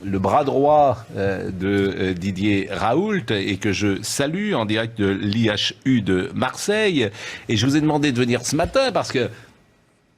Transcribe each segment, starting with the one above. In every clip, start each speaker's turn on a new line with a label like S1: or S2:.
S1: le bras droit de Didier Raoult et que je salue en direct de l'IHU de Marseille. Et je vous ai demandé de venir ce matin parce que,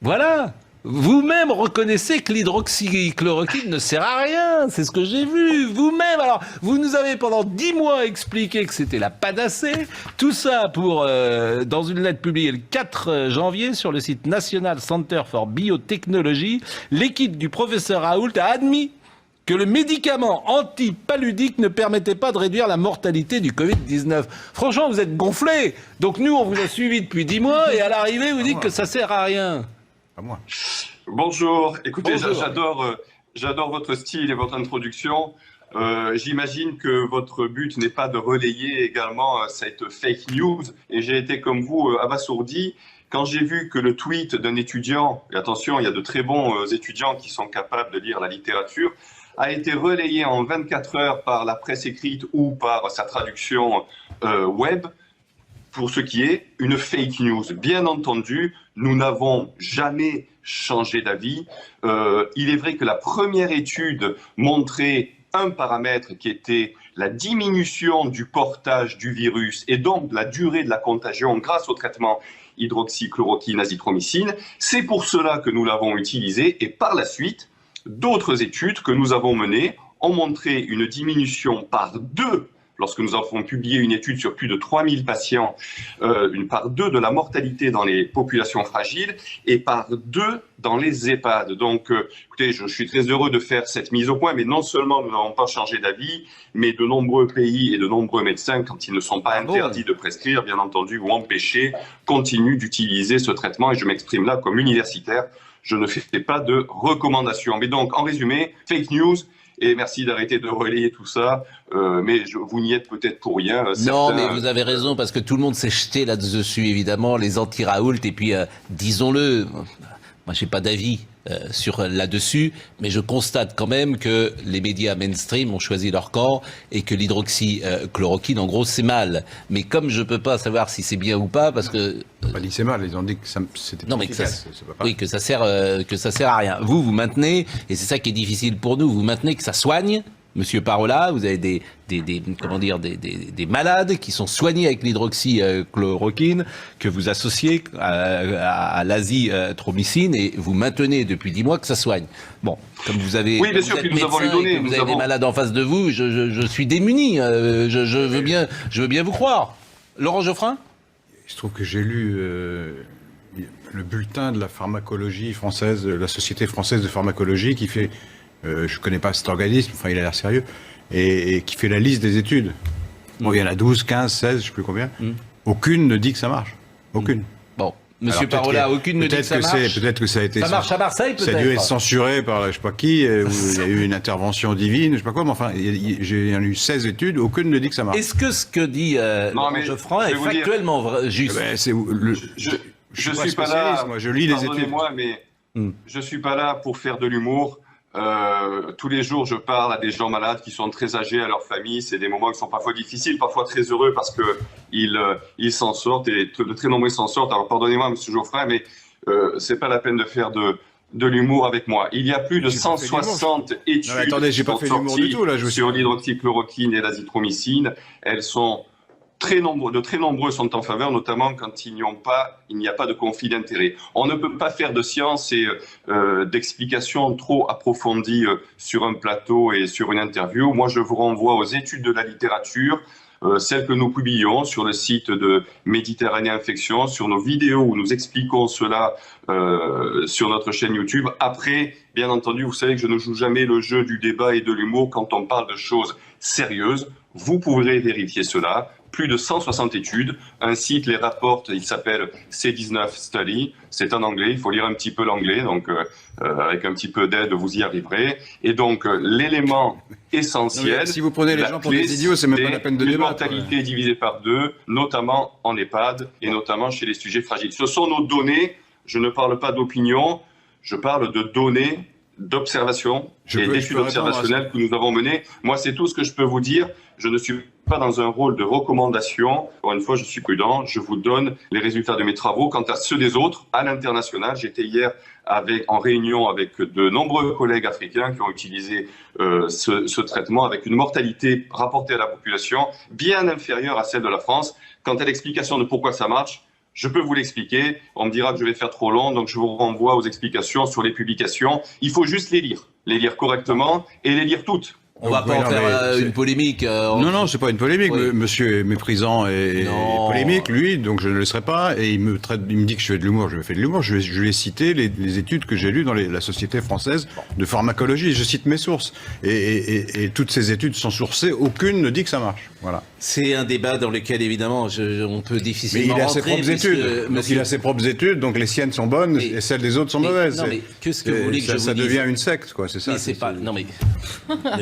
S1: voilà, vous-même reconnaissez que l'hydroxychloroquine ne sert à rien. C'est ce que j'ai vu. Vous-même. Alors, vous nous avez pendant 10 mois expliqué que c'était la panacée. Tout ça pour, dans une lettre publiée le 4 janvier sur le site National Center for Biotechnology, l'équipe du professeur Raoult a admis que le médicament antipaludique ne permettait pas de réduire la mortalité du Covid-19. Franchement, vous êtes gonflés. Donc nous, on vous a suivi depuis 10 mois et à l'arrivée, vous dites que ça sert à rien.
S2: Pas moi.
S3: Bonjour. Écoutez,
S1: Bonjour.
S3: j'adore votre style et votre introduction. J'imagine que votre but n'est pas de relayer également cette fake news. Et j'ai été comme vous abasourdi quand j'ai vu que le tweet d'un étudiant, et attention, il y a de très bons étudiants qui sont capables de lire la littérature, a été relayé en 24 heures par la presse écrite ou par sa traduction web, pour ce qui est une fake news. Bien entendu, nous n'avons jamais changé d'avis. Il est vrai que la première étude montrait un paramètre qui était la diminution du portage du virus et donc la durée de la contagion grâce au traitement hydroxychloroquine, azithromycine. C'est pour cela que nous l'avons utilisé et par la suite, d'autres études que nous avons menées ont montré une diminution par 2. Lorsque nous avons publié une étude sur plus de 3000 patients, une par 2 de la mortalité dans les populations fragiles et par 2 dans les EHPAD. Donc, écoutez, je suis très heureux de faire cette mise au point, mais non seulement nous n'avons pas changé d'avis, mais de nombreux pays et de nombreux médecins, quand ils ne sont pas interdits de prescrire, bien entendu, ou empêchés, continuent d'utiliser ce traitement. Et je m'exprime là comme universitaire, je ne fais pas de recommandations. Mais donc, en résumé, fake news. Et merci d'arrêter de relayer tout ça, mais vous n'y êtes peut-être pour rien.
S1: Non, mais vous avez raison, parce que tout le monde s'est jeté là-dessus, évidemment, les anti-Raoult, et puis, disons-le, moi j'ai pas d'avis sur là-dessus, mais je constate quand même que les médias mainstream ont choisi leur camp, et que l'hydroxychloroquine, en gros, c'est mal. Mais comme je peux pas savoir si c'est bien ou pas, parce que...
S2: Ils n'ont pas dit c'est mal, ils ont dit que c'était
S1: non, mais
S2: efficace.
S1: oui, que ça sert à rien. Vous maintenez, et c'est ça qui est difficile pour nous, vous maintenez que ça soigne. Monsieur Parola, vous avez des malades qui sont soignés avec l'hydroxychloroquine, que vous associez à l'azithromycine, et vous maintenez depuis 10 mois que ça soigne. Bon, comme vous avez,
S3: oui, bien sûr, nous avons lui donné,
S1: vous avez des malades en face de vous, je suis démuni. Je veux bien vous croire. Laurent Geoffrin ?
S2: Il se trouve que j'ai lu le bulletin de la pharmacologie française, de la Société française de pharmacologie, qui fait, je ne connais pas cet organisme, enfin il a l'air sérieux, et qui fait la liste des études. Bon, il y en a 12, 15, 16, je ne sais plus combien. Aucune ne dit que ça marche. Aucune.
S1: Bon, Monsieur Parola, aucune ne dit que ça marche.
S2: Peut-être que ça a été...
S1: Ça marche à Marseille, peut-être.
S2: Ça a dû être censuré par je ne sais pas qui, où il y a eu une intervention divine, je ne sais pas quoi, mais enfin, j'ai eu 16 études, aucune ne dit que ça marche.
S1: Est-ce que ce que dit Laurent Geoffrin est factuellement juste ?
S3: Je ne suis pas là,
S2: moi, je lis les études.
S3: Pardonnez-moi, mais je ne suis pas là pour faire de l'humour. Tous les jours, je parle à des gens malades qui sont très âgés, à leur famille. C'est des moments qui sont parfois difficiles, parfois très heureux parce que ils s'en sortent et de très nombreux s'en sortent. Alors pardonnez-moi, Monsieur Geoffrin, mais c'est pas la peine de faire de l'humour avec moi. Il y a plus de 160 études
S2: j'ai pas fait l'humour du tout, là,
S3: sur l'hydroxychloroquine et l'azithromycine. Elles sont de très nombreux sont en faveur, notamment quand il n'y a pas de conflit d'intérêts. On ne peut pas faire de science et d'explications trop approfondies sur un plateau et sur une interview. Moi, je vous renvoie aux études de la littérature, celles que nous publions sur le site de Méditerranée Infection, sur nos vidéos où nous expliquons cela sur notre chaîne YouTube. Après, bien entendu, vous savez que je ne joue jamais le jeu du débat et de l'humour quand on parle de choses sérieuses. Vous pourrez vérifier cela. Plus de 160 études. Un site les rapporte, il s'appelle C19 Study. C'est en anglais, il faut lire un petit peu l'anglais, donc avec un petit peu d'aide, vous y arriverez. Et donc, l'élément essentiel...
S2: Si vous prenez les gens pour des idiots, c'est même pas la peine de débattre.
S3: Une mortalité divisée par 2, notamment en EHPAD et notamment chez les sujets fragiles. Ce sont nos données, je ne parle pas d'opinion, je parle de données d'observation
S2: Je
S3: et
S2: peux
S3: d'études
S2: répondre à ça.
S3: observationnelles que nous avons menées. Moi, c'est tout ce que je peux vous dire. Je ne suis pas dans un rôle de recommandation. Encore une fois, je suis prudent. Je vous donne les résultats de mes travaux. Quant à ceux des autres, à l'international, j'étais hier en réunion avec de nombreux collègues africains qui ont utilisé ce traitement avec une mortalité rapportée à la population bien inférieure à celle de la France. Quant à l'explication de pourquoi ça marche, je peux vous l'expliquer. On me dira que je vais faire trop long, donc je vous renvoie aux explications sur les publications. Il faut juste les lire correctement et les lire toutes.
S1: On va pas en faire une polémique.
S2: Non, c'est pas une polémique.
S1: Oui.
S2: Monsieur est méprisant et polémique, lui, donc je ne le laisserai pas. Et il me dit que je fais de l'humour. Je fais de l'humour. Je lui ai cité les études que j'ai lues dans la Société française de pharmacologie. Je cite mes sources. Et toutes ces études sont sourcées. Aucune ne dit que ça marche. Voilà.
S1: C'est un débat dans lequel, évidemment, on peut
S2: Mais
S1: difficilement
S2: il a ses
S1: rentrer.
S2: propres études. Donc il a ses propres études, donc les siennes sont bonnes et celles des autres sont mauvaises.
S1: Non, mais qu'est-ce que vous voulez que je vous dise ?
S2: Ça devient une secte, quoi. C'est ça.
S1: Mais c'est pas. Non, mais.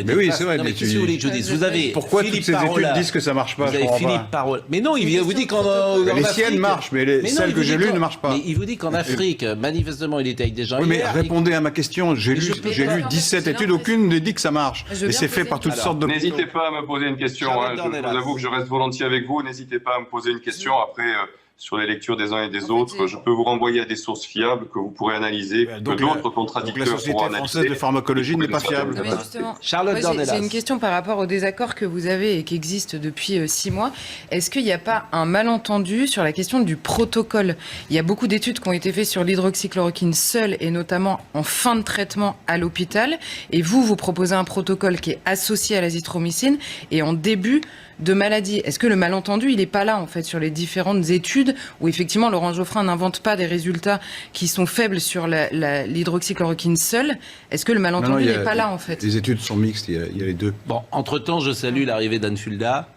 S2: Mais oui, c'est vrai.
S1: Non, mais qu'est-ce que vous voulez que je dise ? Vous avez.
S2: Pourquoi
S1: Philippe
S2: toutes ces
S1: Parola,
S2: études disent que ça marche pas?
S1: Vous
S2: Je
S1: avez
S2: comprends
S1: Philippe
S2: pas.
S1: Parola. Mais non, il vous dit qu'en.
S2: Les siennes marchent, mais celles que j'ai lues ne marchent pas.
S1: Mais il vous dit qu'en Afrique, manifestement, il était avec des gens.
S2: Oui, mais
S1: hier,
S2: répondez à ma question. J'ai
S1: Mais
S2: lu,
S1: je peux
S2: j'ai
S1: pas.
S2: lu 17 études, aucune ne dit que ça marche.
S4: Je veux
S2: Et
S4: bien
S2: c'est fait
S4: poser
S2: par toutes
S4: une
S2: sortes de...
S3: N'hésitez pas à me poser une question.
S1: Charlotte
S3: Je vous
S1: Dornelas.
S3: avoue que je reste volontiers avec vous. N'hésitez pas à me poser une question. Après, sur les lectures des uns et des autres, je peux vous renvoyer à des sources fiables que vous pourrez analyser, que
S2: Donc
S3: d'autres
S2: la
S3: contradicteurs
S2: Société
S3: pourront
S2: française
S3: analyser.
S2: de pharmacologie n'est pas fiable.
S4: Non, mais justement,
S1: Charlotte
S4: moi,
S1: Dornelas.
S4: j'ai une question par rapport au désaccord que vous avez et qui existe depuis 6 mois. Est-ce qu'il n'y a pas un malentendu sur la question du protocole ? Il y a beaucoup d'études qui ont été faites sur l'hydroxychloroquine seule et notamment en fin de traitement à l'hôpital. Et vous proposez un protocole qui est associé à l'azithromycine et en début de maladie. Est-ce que le malentendu, il n'est pas là, en fait, sur les différentes études où, effectivement, Laurent Geoffrin n'invente pas des résultats qui sont faibles sur l'hydroxychloroquine seule? Est-ce que le malentendu n'est pas là, en fait?
S2: Les études sont mixtes, il y a les deux.
S1: Bon, entre-temps, je salue l'arrivée d'Anne Fulda.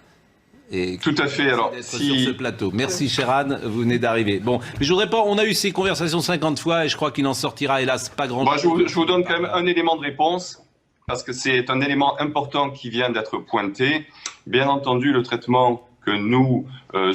S1: Et
S3: Tout à fait. Alors,
S1: d'être sur ce plateau. Merci, chère Anne, vous venez d'arriver. Bon, mais je voudrais pas. On a eu ces conversations 50 fois et je crois qu'il en sortira, hélas, pas grand-chose.
S3: Moi, je vous donne quand même un élément de réponse, parce que c'est un élément important qui vient d'être pointé. Bien entendu, le traitement que nous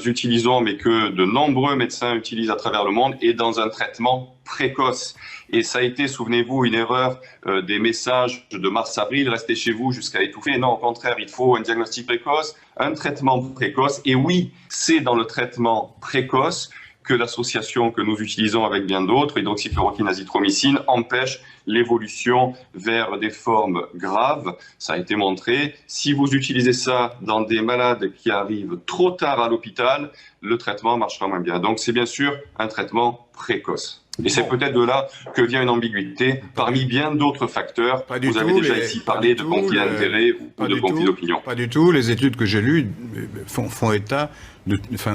S3: utilisons, mais que de nombreux médecins utilisent à travers le monde, est dans un traitement précoce. Et ça a été, souvenez-vous, une erreur des messages de mars-avril, restez chez vous jusqu'à étouffer. Non, au contraire, il faut un diagnostic précoce, un traitement précoce. Et oui, c'est dans le traitement précoce que l'association que nous utilisons avec bien d'autres, hydroxychloroquine, azithromycine, empêche l'évolution vers des formes graves. Ça a été montré. Si vous utilisez ça dans des malades qui arrivent trop tard à l'hôpital, le traitement marchera moins bien. Donc c'est bien sûr un traitement précoce. Et c'est peut-être de là que vient une ambiguïté parmi bien d'autres facteurs. Vous avez déjà ici parlé de conflits d'intérêts ou de conflits d'opinion.
S2: Pas du tout. Les études que j'ai lues font état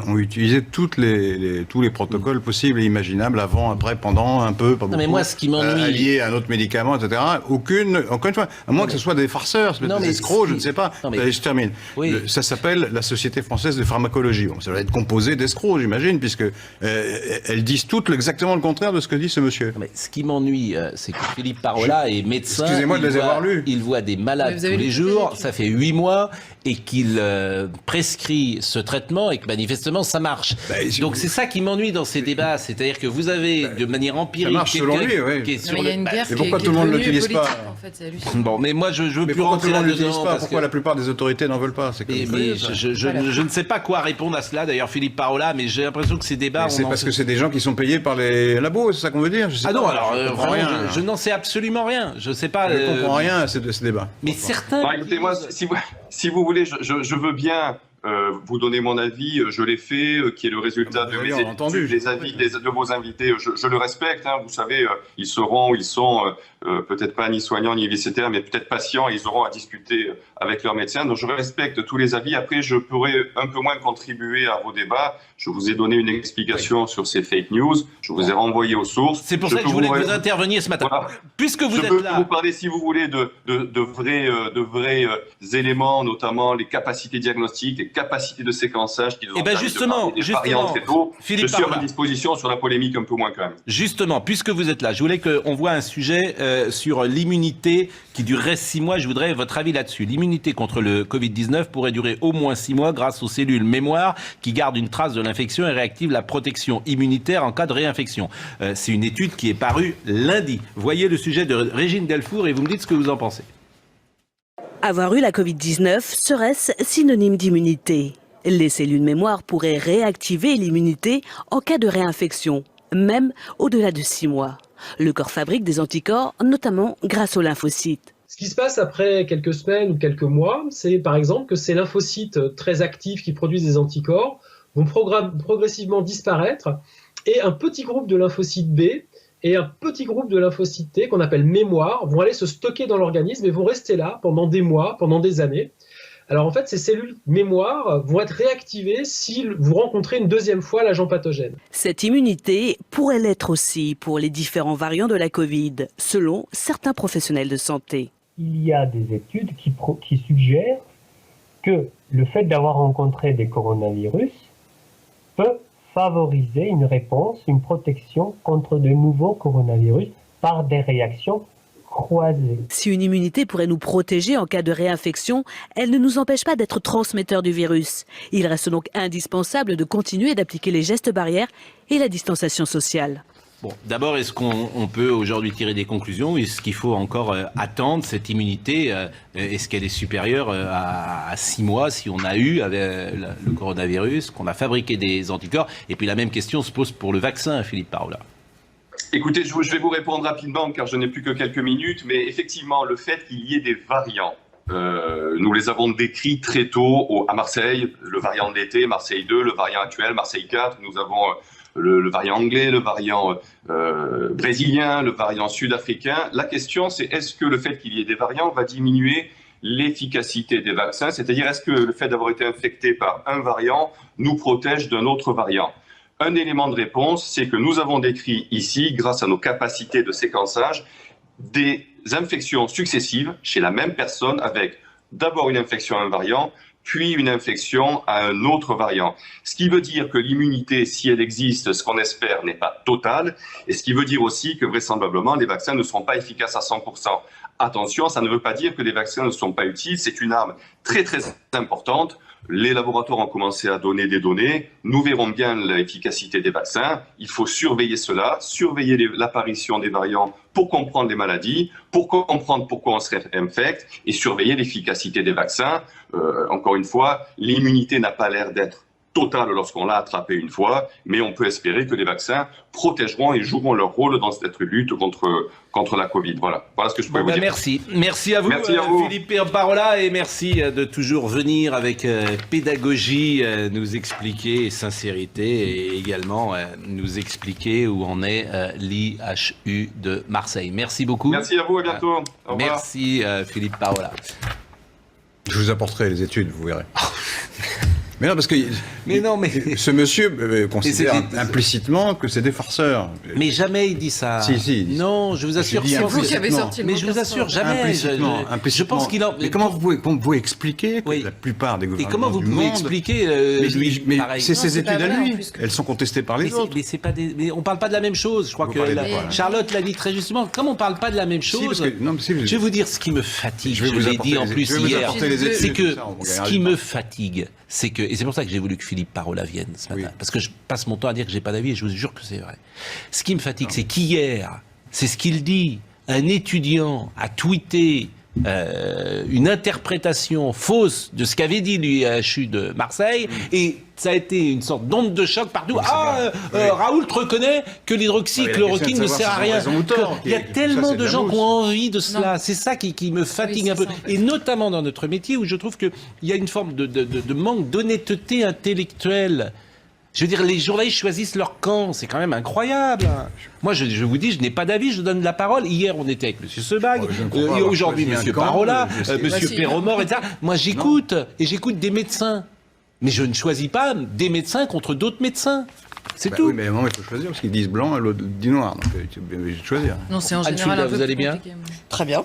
S2: ont utilisé tous les protocoles possibles et imaginables avant, après, pendant, un peu, pas beaucoup.
S1: Non, mais moi, ce qui m'ennuie,
S2: lié à un autre médicament, etc. Encore une fois, à moins que ce soit des farceurs, des escrocs, je ne sais pas. Je termine.
S1: Oui.
S2: Ça s'appelle la Société française de pharmacologie. Bon, ça va être composé d'escrocs, j'imagine, puisque elles disent toutes exactement le contraire de ce que dit ce monsieur.
S1: Non, mais ce qui m'ennuie, c'est que Philippe Parola est médecin.
S2: Excusez-moi de les avoir lus.
S1: Il voit des malades tous les jours, ça fait 8 mois, et qu'il prescrit ce traitement et que manifestement ça marche. Donc c'est ça qui m'ennuie dans ces débats, c'est-à-dire que vous avez de manière empirique...
S2: Ça marche selon lui, oui.
S1: Qui est sur
S4: Il y a une guerre qui est
S2: pourquoi tout le monde ne
S4: devenue
S2: l'utilise pas
S4: politique, en fait, c'est hallucinant.
S1: Bon, mais moi je veux
S2: Mais
S1: plus
S2: pourquoi tout
S1: rentrer
S2: le monde ne l'utilise
S1: là-dedans.
S2: pas?
S1: parce
S2: Pourquoi
S1: que-
S2: la plupart des autorités n'en veulent pas? C'est comme
S1: Mais
S2: ça.
S1: je ne sais pas quoi répondre à cela, d'ailleurs Philippe Parola, mais j'ai l'impression que ces débats...
S2: C'est parce que c'est des gens qui sont payés par les labos, c'est ça qu'on veut dire? Je sais
S1: Ah non,
S2: pas,
S1: alors
S2: je comprends
S1: vraiment,
S2: rien.
S1: je n'en sais absolument rien. Je sais pas...
S2: Je ne comprends rien à ce débat.
S1: Mais certains...
S3: Bon, écoutez, moi, si vous voulez, je veux bien vous donner mon avis. Je l'ai fait, qui est le résultat de mes
S2: on a
S3: études,
S2: entendu.
S3: des avis de vos invités. Je le respecte. Hein, vous savez, ils sont peut-être pas ni soignants ni vétérinaires, mais peut-être patients. Et ils auront à discuter avec leurs médecins. Donc, je respecte tous les avis. Après, je pourrais un peu moins contribuer à vos débats. Je vous ai donné une explication sur ces fake news. Je vous ai renvoyé aux sources.
S1: C'est pour ça que je voulais que vous interveniez ce matin.
S3: Voilà.
S1: Puisque vous
S3: Je
S1: êtes
S3: peux
S1: là...
S3: vous parler, si vous voulez, de vrais éléments, notamment les capacités diagnostiques, les capacités de séquençage qui nous ont
S1: Eh ben
S3: permis
S1: justement,
S3: de parler des variants très tôt.
S1: Philippe
S3: Je suis à
S1: Parola.
S3: votre disposition sur la polémique un peu moins quand même.
S1: Justement, puisque vous êtes là, je voulais qu'on voit un sujet sur l'immunité qui durerait 6 mois. Je voudrais votre avis là-dessus. L'immunité contre le Covid-19 pourrait durer au moins 6 mois grâce aux cellules mémoire qui gardent une trace de l'infection et réactivent la protection immunitaire en cas de réinfection. C'est une étude qui est parue lundi. Voyez le sujet de Régine Delfour et vous me dites ce que vous en pensez.
S5: Avoir eu la Covid-19 serait-ce synonyme d'immunité? Les cellules mémoire pourraient réactiver l'immunité en cas de réinfection, même au-delà de 6 mois. Le corps fabrique des anticorps, notamment grâce aux lymphocytes.
S6: Ce qui se passe après quelques semaines ou quelques mois, c'est par exemple que ces lymphocytes très actifs qui produisent des anticorps vont progressivement disparaître et un petit groupe de lymphocytes B et un petit groupe de lymphocytes T qu'on appelle mémoire vont aller se stocker dans l'organisme et vont rester là pendant des mois, pendant des années. Alors en fait, ces cellules mémoire vont être réactivées si vous rencontrez une deuxième fois l'agent pathogène.
S5: Cette immunité pourrait l'être aussi pour les différents variants de la Covid, selon certains professionnels de santé.
S7: Il y a des études qui suggèrent que le fait d'avoir rencontré des coronavirus peut favoriser une réponse, une protection contre de nouveaux coronavirus par des réactions croisées.
S5: Si une immunité pourrait nous protéger en cas de réinfection, elle ne nous empêche pas d'être transmetteurs du virus. Il reste donc indispensable de continuer d'appliquer les gestes barrières et la distanciation sociale.
S1: Bon, d'abord, est-ce qu'on peut aujourd'hui tirer des conclusions? Est-ce qu'il faut encore attendre cette immunité? Est-ce qu'elle est supérieure à 6 mois si on a eu le coronavirus, qu'on a fabriqué des anticorps? Et puis la même question se pose pour le vaccin, Philippe Parola.
S3: Écoutez, je vais vous répondre rapidement car je n'ai plus que quelques minutes, mais effectivement, le fait qu'il y ait des variants, nous les avons décrits très tôt à Marseille, le variant de l'été, Marseille 2, le variant actuel, Marseille 4, nous avons le variant anglais, le variant brésilien, le variant sud-africain. La question, c'est est-ce que le fait qu'il y ait des variants va diminuer l'efficacité des vaccins? C'est-à-dire, est-ce que le fait d'avoir été infecté par un variant nous protège d'un autre variant? Un élément de réponse, c'est que nous avons décrit ici, grâce à nos capacités de séquençage, des infections successives chez la même personne avec d'abord une infection à un variant, puis une infection à un autre variant. Ce qui veut dire que l'immunité, si elle existe, ce qu'on espère, n'est pas totale, et ce qui veut dire aussi que vraisemblablement, les vaccins ne seront pas efficaces à 100%. Attention, ça ne veut pas dire que les vaccins ne sont pas utiles, c'est une arme très très importante. Les laboratoires ont commencé à donner des données, nous verrons bien l'efficacité des vaccins, il faut surveiller cela, surveiller l'apparition des variants pour comprendre les maladies, pour comprendre pourquoi on se réinfecte et surveiller l'efficacité des vaccins. Encore une fois, l'immunité n'a pas l'air d'être totale lorsqu'on l'a attrapé une fois, mais on peut espérer que les vaccins protégeront et joueront leur rôle dans cette lutte contre la Covid. Voilà ce que je peux vous dire.
S1: Merci. Merci à vous, Philippe Parola, et merci de toujours venir avec pédagogie, nous expliquer, et sincérité, et également nous expliquer où en est l'IHU de Marseille. Merci beaucoup.
S3: Merci à vous, à bientôt. Au revoir.
S1: Merci Philippe Parola.
S2: Je vous apporterai les études, vous verrez. Mais non, parce que ce monsieur considère implicitement que c'est des farceurs.
S1: Mais jamais il dit ça.
S2: Si, il dit
S1: non, je vous assure.
S4: C'est vous qui avez sorti le mot.
S1: Mais je vous assure, jamais.
S2: Implicitement.
S1: Je pense qu'il en.
S2: Mais comment vous pouvez expliquer que la plupart des gouvernements
S1: et comment vous pouvez expliquer
S2: mais
S1: pareil.
S2: c'est ses études à lui. Elles sont contestées par les autres.
S1: Mais c'est pas mais on parle pas de la même chose. Je crois que Charlotte l'a dit très justement. Comme on parle pas de la même chose. Je vais vous dire ce qui me fatigue. Je l'ai dit en plus hier. C'est que ce qui me fatigue, c'est que, et c'est pour ça que j'ai voulu que Philippe Parola vienne ce matin, parce que je passe mon temps à dire que j'ai pas d'avis, et je vous jure que c'est vrai. Ce qui me fatigue, c'est qu'hier, c'est ce qu'il dit, un étudiant a tweeté une interprétation fausse de ce qu'avait dit l'IHU de Marseille, et ça a été une sorte d'onde de choc partout. Raoult reconnaît que l'hydroxychloroquine ne sert à rien. Il y a tellement de gens qui ont envie de cela. C'est ça qui me fatigue un peu. Et notamment dans notre métier, où je trouve qu'il y a une forme de manque d'honnêteté intellectuelle. Je veux dire, les journalistes choisissent leur camp, c'est quand même incroyable. Moi, je vous dis, je n'ai pas d'avis, je donne la parole. Hier, on était avec M. Sebag, aujourd'hui, M. Parola, M. Perromort, etc. Moi, j'écoute, et j'écoute des médecins. Mais je ne choisis pas des médecins contre d'autres médecins. C'est tout.
S2: Oui, mais à un moment, il faut choisir, parce qu'ils disent blanc et l'autre dit noir. Donc, je vais choisir.
S4: Non, c'est en général un peu
S1: vous allez bien ?
S4: Très bien.